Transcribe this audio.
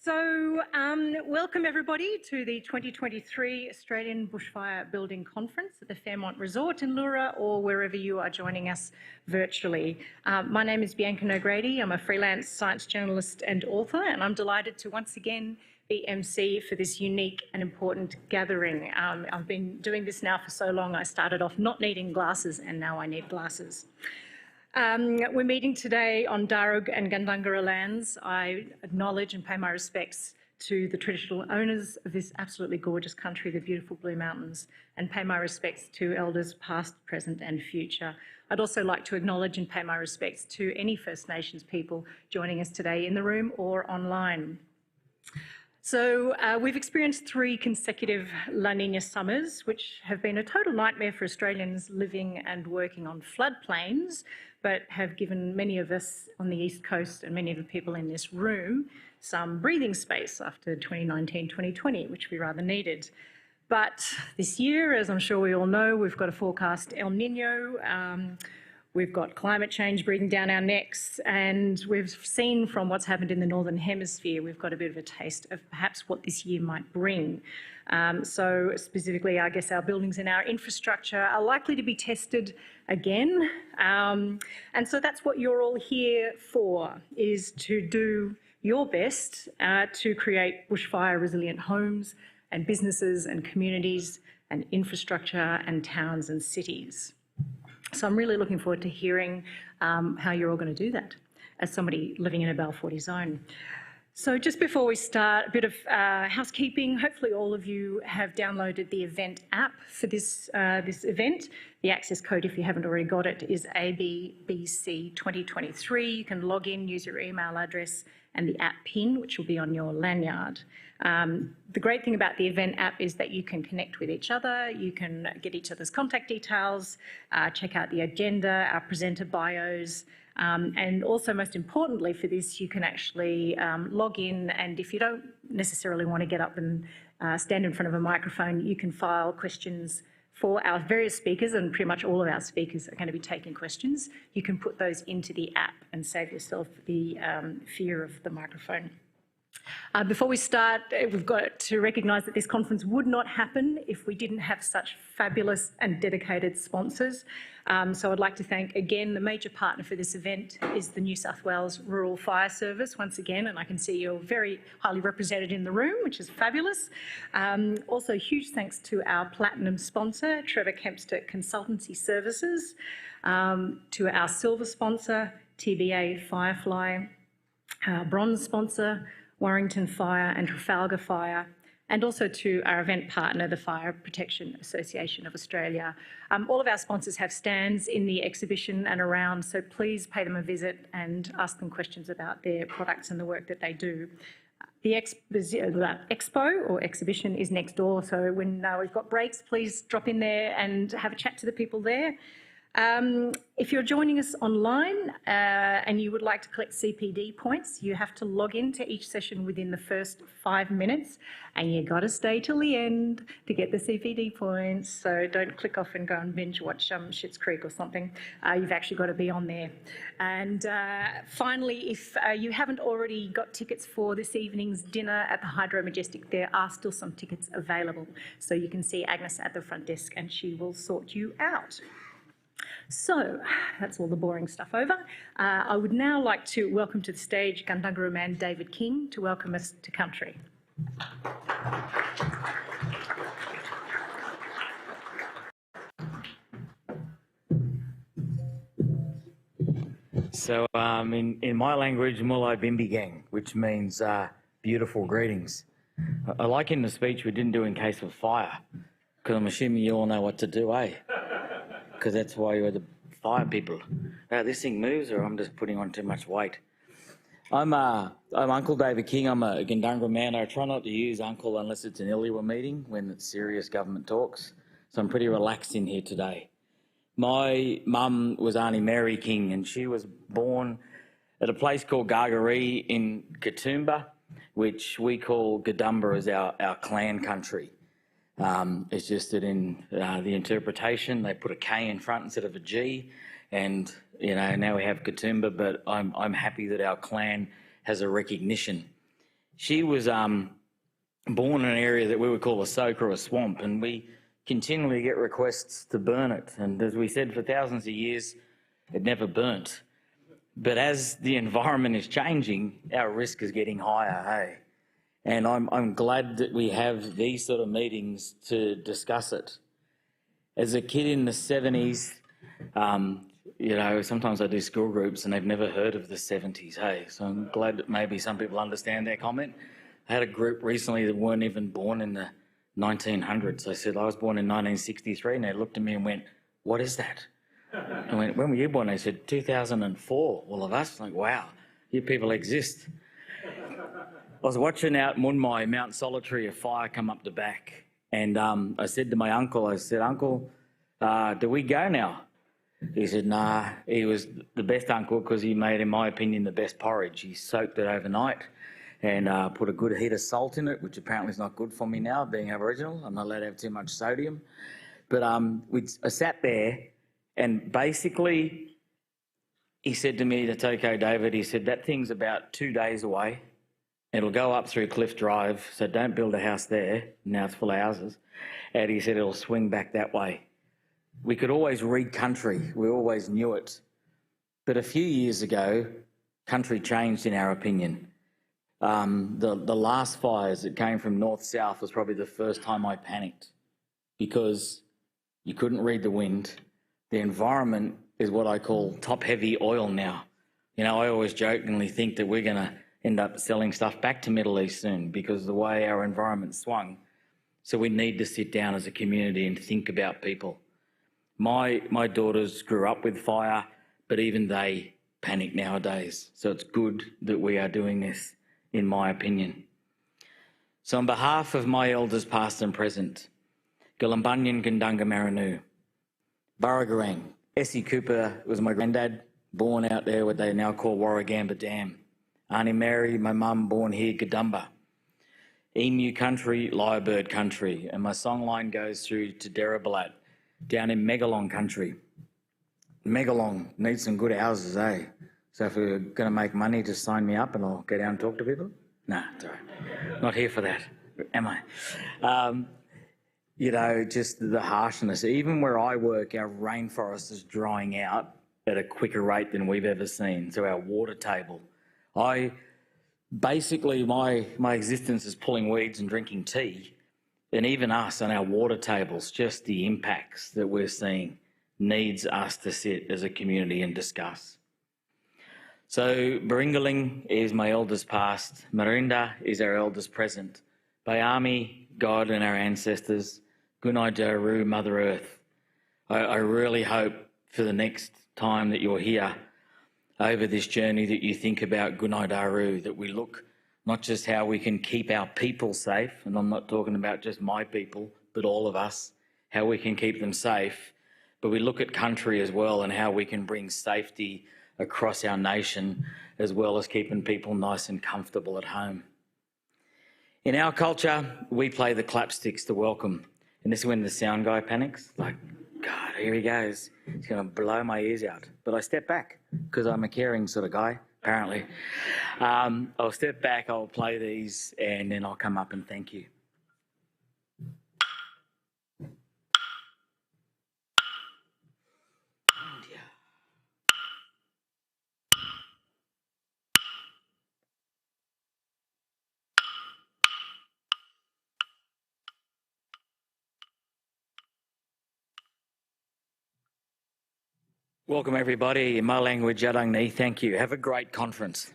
Welcome everybody to the 2023 Australian Bushfire Building Conference at the Fairmont Resort in Leura, or wherever you are joining us virtually. My name is Bianca Nogrady. I'm a freelance science journalist and author, and I'm delighted to once again be MC for this unique and important gathering. I've been doing this now for so long. I started off not needing glasses, and now I need glasses. We're meeting today on Darug and Gundungurra lands. I acknowledge and pay my respects to the traditional owners of this absolutely gorgeous country, the beautiful Blue Mountains, and pay my respects to elders past, present and future. I'd also like to acknowledge and pay my respects to any First Nations people joining us today in the room or online. So we've experienced 3 consecutive La Nina summers, which have been a total nightmare for Australians living and working on floodplains, but have given many of us on the East Coast and many of the people in this room some breathing space after 2019-2020, which we rather needed. But this year, as I'm sure we all know, we've got a forecast El Nino. We've got climate change breathing down our necks, and we've seen from what's happened in the Northern Hemisphere, we've got a bit of a taste of perhaps what this year might bring. So specifically, I guess our buildings and our infrastructure are likely to be tested again. And so that's what you're all here for, is to do your best to create bushfire resilient homes and businesses and communities and infrastructure and towns and cities. So I'm really looking forward to hearing how you're all going to do that as somebody living in a Balfour zone. So just before we start, a bit of housekeeping. Hopefully all of you have downloaded the event app for this event. The access code, if you haven't already got it, is ABBC2023. You can log in, use your email address and the app PIN, which will be on your lanyard. The great thing about the event app is that you can connect with each other, you can get each other's contact details, check out the agenda, our presenter bios, and also most importantly for this, you can actually log in, and if you don't necessarily want to get up and stand in front of a microphone, you can file questions for our various speakers, and pretty much all of our speakers are going to be taking questions. You can put those into the app and save yourself the fear of the microphone. Before we start, we've got to recognise that this conference would not happen if we didn't have such fabulous and dedicated sponsors. So I'd like to thank again, the major partner for this event is the New South Wales Rural Fire Service once again, and I can see you're very highly represented in the room, which is fabulous. Also huge thanks to our platinum sponsor, Trevor Kempster Consultancy Services, to our silver sponsor, TBA Firefly, our bronze sponsor, Warrington Fire and Trafalgar Fire, and also to our event partner, the Fire Protection Association of Australia. All of our sponsors have stands in the exhibition and around, so please pay them a visit and ask them questions about their products and the work that they do. The expo or exhibition is next door, so when we've got breaks, please drop in there and have a chat to the people there. If you're joining us online and you would like to collect CPD points, you have to log into each session within the first 5 minutes, and you got to stay till the end to get the CPD points. So don't click off and go and binge watch Schitt's Creek or something. You've actually got to be on there. And finally, if you haven't already got tickets for this evening's dinner at the Hydro Majestic, there are still some tickets available. So you can see Agnes at the front desk and she will sort you out. So that's all the boring stuff over. I would now like to welcome to the stage Gundungurra man David King to welcome us to country. So in my language, Mulai Bimbi Gang, which means beautiful greetings. I like in the speech we didn't do in case of fire, because I'm assuming you all know what to do, eh? Because that's why you're the fire people. This thing moves, or I'm just putting on too much weight. I'm Uncle David King. I'm a Gundungurra man. I try not to use uncle unless it's an Iliwa meeting when it's serious government talks. So I'm pretty relaxed in here today. My mum was Auntie Mary King, and she was born at a place called Gargaree in Katoomba, which we call Gadumba as our clan country. It's just that in the interpretation, they put a K in front instead of a G, and now we have Katoomba, but I'm happy that our clan has a recognition. She was born in an area that we would call a soak or a swamp, and we continually get requests to burn it. And as we said, for thousands of years, it never burnt. But as the environment is changing, our risk is getting higher, hey? And I'm glad that we have these sort of meetings to discuss it. As a kid in the 70s, you know, sometimes I do school groups and they've never heard of the 70s, hey? So I'm glad that maybe some people understand that comment. I had a group recently that weren't even born in the 1900s. I said, I was born in 1963, and they looked at me and went, what is that? I went, when were you born? They said, 2004, all of us. Like, wow, you people exist. I was watching out Munmai, Mount Solitary, a fire come up the back. And I said to my uncle, I said, Uncle, do we go now? He said, nah. He was the best uncle because he made, in my opinion, the best porridge. He soaked it overnight and put a good heat of salt in it, which apparently is not good for me now, being Aboriginal. I'm not allowed to have too much sodium. But I sat there, and basically he said to me, that's okay, David. He said, that thing's about 2 days away. It'll go up through Cliff Drive, so don't build a house there. Now it's full of houses. And he said it'll swing back that way. We could always read country. We always knew it. But a few years ago, country changed in our opinion. The last fires that came from north-south was probably the first time I panicked because you couldn't read the wind. The environment is what I call top-heavy oil now. You know, I always jokingly think that we're going to end up selling stuff back to Middle East soon because of the way our environment swung. So we need to sit down as a community and think about people. My daughters grew up with fire, but even they panic nowadays. So it's good that we are doing this, in my opinion. So on behalf of my elders past and present, Gulambanyan Gundunga Marinu, Burragarang, Essie Cooper was my granddad, born out there what they now call Warragamba Dam. Auntie Mary, my mum, born here, Gadumba. Emu country, lyrebird country. And my songline goes through to Derribalat, down in Megalong country. Megalong needs some good houses, eh? So if we're going to make money, just sign me up and I'll go down and talk to people. Nah, it's all right. Not here for that, am I? You know, just the harshness. Even where I work, our rainforest is drying out at a quicker rate than we've ever seen. So our water table. Basically, my existence is pulling weeds and drinking tea. And even us on our water tables, just the impacts that we're seeing needs us to sit as a community and discuss. So Baringaling is my elders past. Marinda is our elders present. Bayami, God and our ancestors. Gunai Daru, Mother Earth. I really hope for the next time that you're here over this journey that you think about Gunai Daru, that we look not just how we can keep our people safe, and I'm not talking about just my people, but all of us, how we can keep them safe, but we look at country as well and how we can bring safety across our nation as well as keeping people nice and comfortable at home. In our culture, we play the clapsticks to welcome, and this is when the sound guy panics, like, God, here he goes. He's going to blow my ears out. But I step back because I'm a caring sort of guy, apparently. I'll step back, I'll play these, and then I'll come up and thank you. Welcome everybody. In my language, Yadang Ni, thank you. Have a great conference.